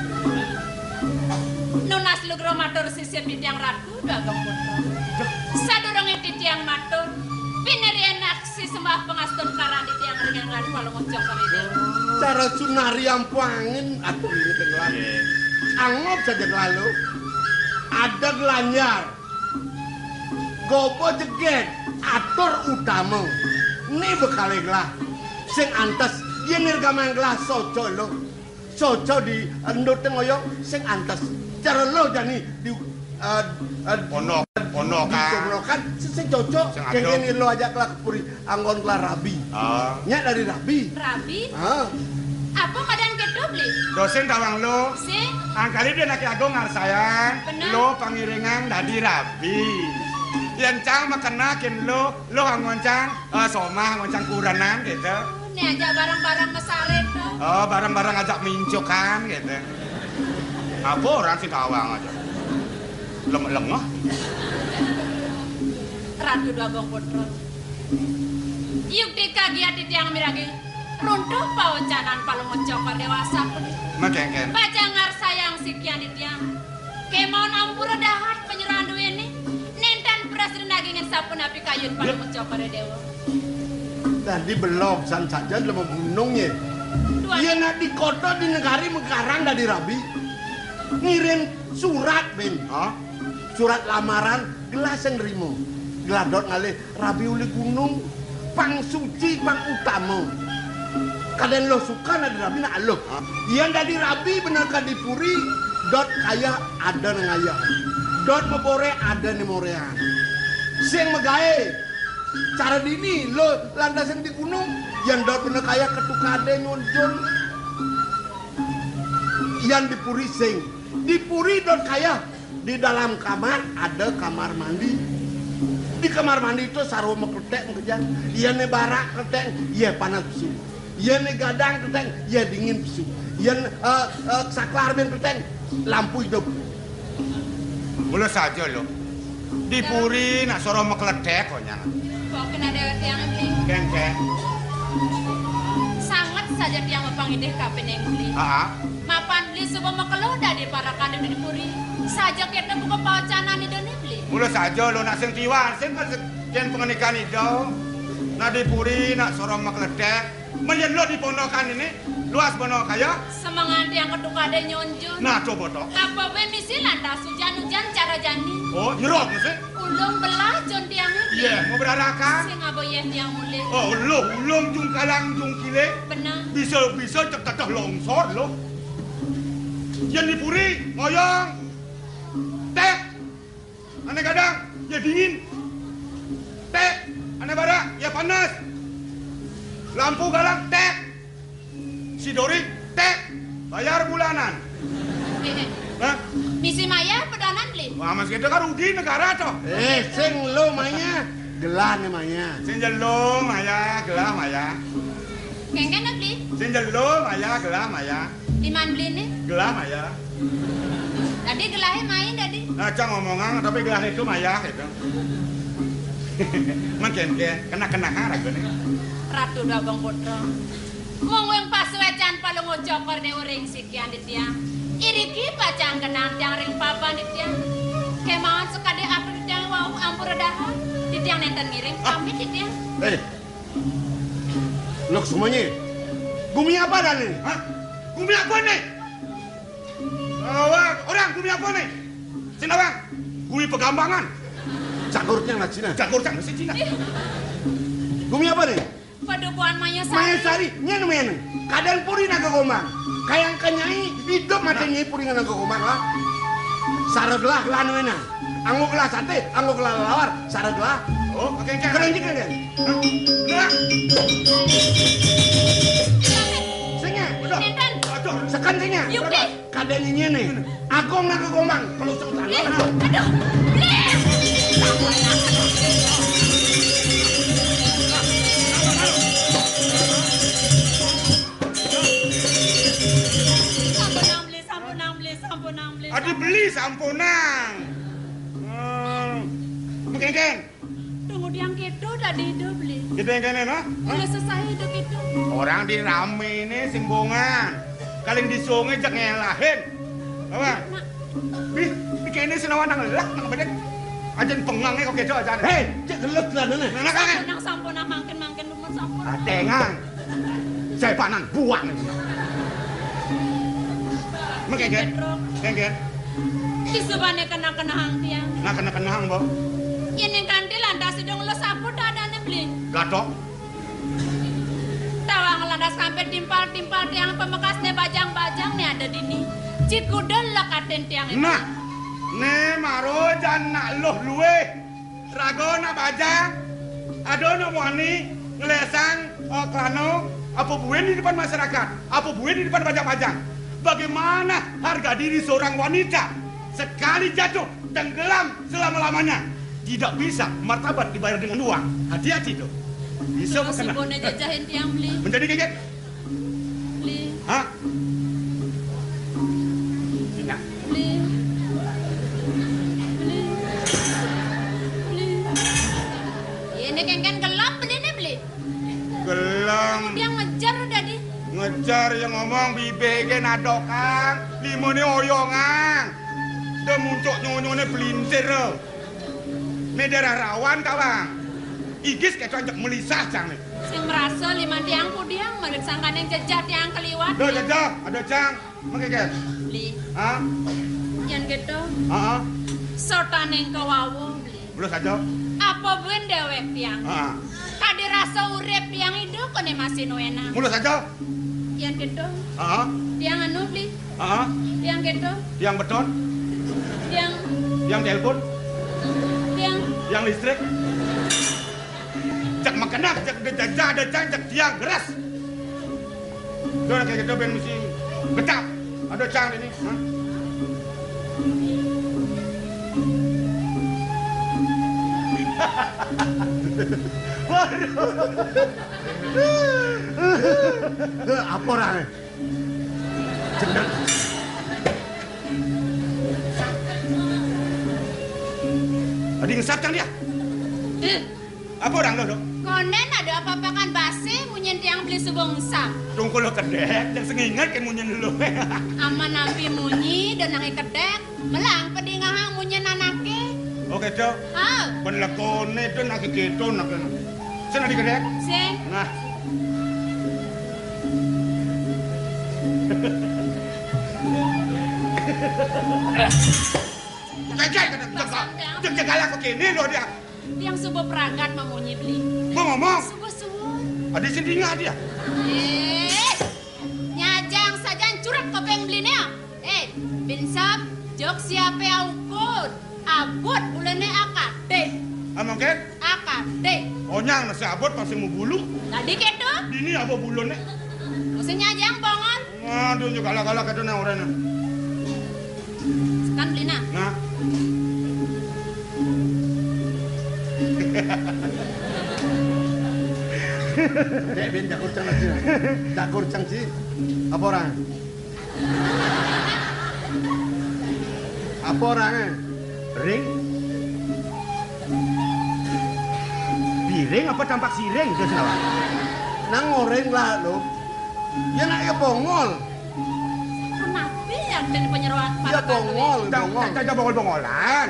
Nunas lu gro matur sisip di tiang ratu udah gempur. Sadurung itu tiang matur. Pineri enak si sembah pengastun karan di tiang ringan kalau ngocok kami deh. Cara sunari ampangin aku ini tenggelam. Angop saja lalu. Ada gelanyar. Gopo jeget atur utama. Ini bekale gelah. Sing antes yen nirgamang gelah sojo lo. Sojo di endut ngoyong sing antes. Cara lo jani di Ono kan sing cocok kengeni lo aja kelah kepuri anggon kelah rabi. Nya dari rabi. Rabi? Apa madan kedo beli? Dosen tawang lo. Si? Angkali dia nak agung ngar sayang. Benar. Lo pangiringan dadi rabi. Yang cang makenakin lo ngoncang somah ngoncang kuranan gitu. Ini aja barang-barang mesaret tuh. Barang-barang ajak mincukan gitu. Apa orang si tawang aja. Lengah. Ratu dua gong potron. Yuk dikagiat di tiang miragi. Runtuh pawacanan paling ngocokar dewasa pun. Makengken. Pajangar sayang sikian di tiang. Kemauan ampura dahat penyerahan duit ini. Nintan presiden dagingin sapun api kayun paling ngocokar dewa. Tadi belum san saja dalam gunungnya. Dia nak di kota di negari Mekarang dari rabi. Ngirim surat ben. Surat lamaran gelas yang nerimo. Geladot ngalih rabi uli gunung. Pang suci, pang utama. Kadang lo suka ada rabi nak lo. Yang dari rabi benar di puri. Dot kaya ada nengaya. Dot mebore ada nemorean. Sing megae. Cara dini lo landasan di gunung. Yang dot benar kaya ketukade nyonjon. Yang di puri sing. Di puri dot kaya. Di dalam kamar ada kamar mandi. Di kamar mandi itu sarwa ketek ngejar. Iya ne barak ketek, iya panas pesu. Iya ne gadang ketek, iya dingin pesu. Iya saklar ben ketek, lampu hidup. Boleh saja lo. Di puri nak soro mekledek kok nyang. Pokoknya ada yang beli. Kengkeng. Sangat saja tiang mepang ide kapan yang beli. Mapan beli sebuah mekeloda di para kadem di puri. Saja kita buka pawacanan di doni beli. Mula saja lo nak sing tiwan, sing kan sekian pengenikan itu. Nak di puri nak sorong mekledek, menyen lo di pondokan ini luas bono kaya. Semangat yang kedua ada nyonjol. Nah coba toh. Apa we misi lantas hujan-hujan cara jani. Oh nyerok mesti. Ulung belah jon tiang ini. Iya mau beradakan. Sing aboyeh tiang mulai. Oh ulung jung kalang jung kile. Benar. Bisa cek longsor lo. Yang dipuri ngoyong. Tek. Aneh kadang ya dingin. Tek. Aneh badak ya panas. Lampu galang tek. Si Dori tek. Bayar bulanan. Hah? Misi Maya pedanan beli. Wah mas kita kan rugi negara toh. Sing lo maya. Gelah namanya. Sing jelo maya gelah maya. Kengken beli. Sing jelo maya gelah maya. Diman beli nih. Gelah maya. Tadi gelahnya main tadi. Nah cang ngomongan tapi gelah itu maya itu. Makin kena harga nih. Ratu Dabang Putra. Wong yang pas wecan palung ngocokor ne uring sikian di tiang. Iriki pacang kenang tiang ring papan di tiang. Kemauan sekade apa di tiang wau ampur dahan. Di tiang nenten ngiring pamit di tiang. Look semuanya. Gumi apa dah nih? Hah? Gumi apa nih? Orang gumi apa nih? Cina bang, gumi pegambangan. Cakurnya nggak Cina. Jagur cang mesti Cina. Gumi apa nih? Padukuan Maya Maya Sari. Sari, nyen men. Kadang puri naga gombang. Kayang kenyai hidup mata nyai puri naga gombang lah. Sareglah gelah nuena. Anggo gelah sate, anggo gelah lawar, sareglah. Oh, oke. Keren juga kan? Nah, Sengnya, udah. Nenten. aduh. Sekan sengnya. Yuk, deh. Kadang nyen nih. Agong naga gombang. Kalau sebutan. Aduh. Sampunang beli. Adi beli sampunan. Mungkin. Tunggu diang gitu tadi itu beli. Kita yang kene no? Udah selesai hidup itu. Orang di rame ini simbongan. Kalian disonge jak ngelahin. Apa? Di kene senawan nang lah nang bedek. Ajen pengangnya kok kejo aja. Hei, cek gelut lah nana. Nana kangen. Sampunang mangken rumah sampun. Atengan. Saya panan buang. Mengkengken. Kengken. Disubane kena hang tiang. Nah kena hang, Bo. Ini kanti landas dong lo sapu dadane beli. Gatok. Tawang landas sampai timpal tiang pemekasnya bajang-bajang nih ada di nih. Cikudel lah katen tiang itu. Nah, ne maro jan nak loh luwe. Ragona bajang. Adono wani ngelesang klano apa buen di depan masyarakat, apa buen di depan bajang-bajang. Bagaimana harga diri seorang wanita sekali jatuh tenggelam selama-lamanya? Tidak bisa martabat dibayar dengan uang. Hati-hati tuh. Bisa kena. Sebone jajahin tiang beli. Menjadi kaget. Beli. Hah? Tidak. Beli. Ini kengken gelap beli nih beli. Gelang. Dia ngejar udah di. Ngejar yang ngomong bibege nadokan. Limone oyongan. Udah muncul nyonyone pelintir. Ini daerah rawan kawan. Igis kayak cocok melisah cang nih. Sing merasa lima tiang kudiang meriksangkan yang jejak tiang keliwat. Ada jajah, ada cang. Mengkeket. Beli. Hah? Yang gitu. Heeh. Sotan yang kawawo beli. Belum saja. Apa buen dewek tiang. Heeh. Kade rasa urep tiang hidup kone masih nuena. Mulai saja. Yang gitu. Heeh. Tiang anu beli. Heeh. Tiang gitu. Yang beton, Tiang. yang telepon, Tiang. yang listrik. Cek makanan, cek jajah, ada cang, cek tiang, geras. Tuh kayak gitu ben mesti getap. Ada cang ini. Hah? Apa orang? Cendek. Ada ngesap cang dia. Apa orang lo dong? Konen ada apa-apa kan basi munyen tiang beli subong sam. Tunggu lo kedek, yang sengingat kan munyen lo. Aman nampi munyi dan nangi kedek. Melang pedingahang munyen anake. Oke cok. Ah, Penlakone itu nak gitu nak. Sana di kedek. sing. Nah. Jajai kadang jagal aku kene loh dia. Yang subuh peragat mamunyi beli. Mau ngomong. Subuh-subuh. Ada sendirinya dia. Nyajang saja curap kopeng belinya. Binsap jok siapa ukur. Abot ulene akade. Amang ket? Akade. Onyang nasi abot masih mau bulu. Tadi keto? Ini apa bulune? Mesti nyajang bongon. Aduh, juga galak-galak itu na orangnya. Sekan belina. Nah. Dek ben jak kurcang aja. Jak kurcang sih. Apa orang? Apa orangnya? Ring? Piring apa campak siring itu salah? Nang ngoreng lah lo. Ya nak ya bongol. Kenapa ya dan penyeruan Ya bongol, bongol. Kita bongol-bongolan.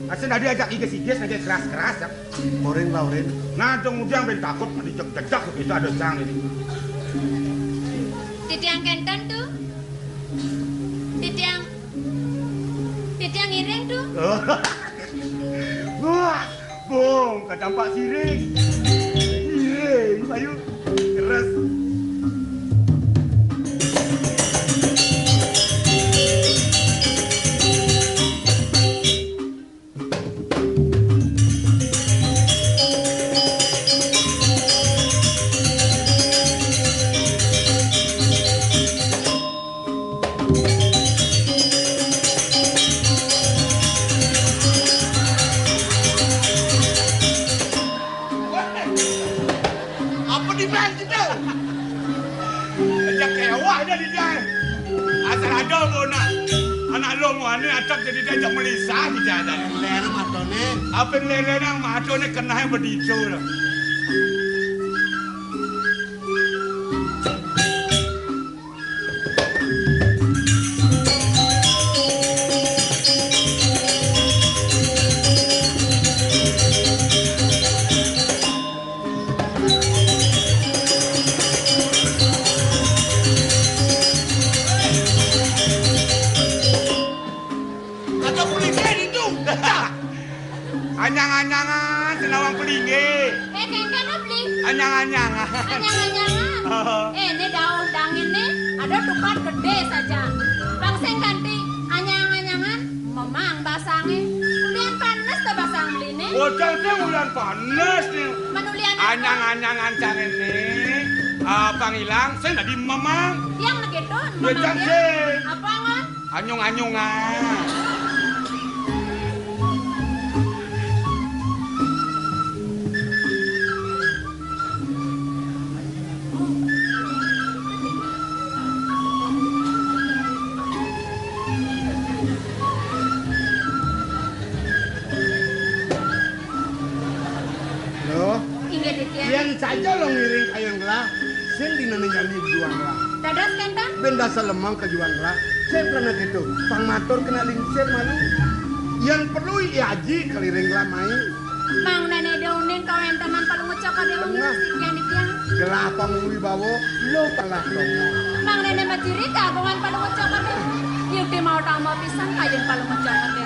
Asal tadi ajak iges-iges nanti keras-keras ya. Ngoreng lah oreng. Nah, kemudian ben takut nanti jejak begitu ada cang ini. Titiang kenten tuh. Titiang iring tuh. Wah, bong, ke campak siring. Siring, ayo, keras. Jadi dia melisah di jalan. Lele matone. Apa yang lele nang matone kena yang berdicul. Anyang-anyangan, senawang pelingi. Kengken beli. Anyang-anyangan. Anyang-anyangan. Ini daun dang ini ada tukat gede saja. Bang sing ganti anyang-anyangan, memang basangnya. Ulian panas tuh basang beli ini. Bocah teh ulian panas nih. Menulian anyang-anyangan cang ini. Pangilang, saya tadi memang. Yang begitu, Bocah sih. Apa ngon? Anyung-anyungan. Yang saja lo ngiring kayang gelah, sen di nana nyali juang gelah. Dadas kentang? Benda selemang ke juang gelah, sen pernah gitu. Pang matur kena lingsen malu. Yang perlu iaji keliring gelah main. Mang nenek daunin kau entenan paling ngecok ada yang yang ditiang. Gelah panguli bawo, lo palah tomo. Mang nenek maciri kagungan paling ngecok ada. Yuk di mau tamu pisan kajen paling ngecok ada.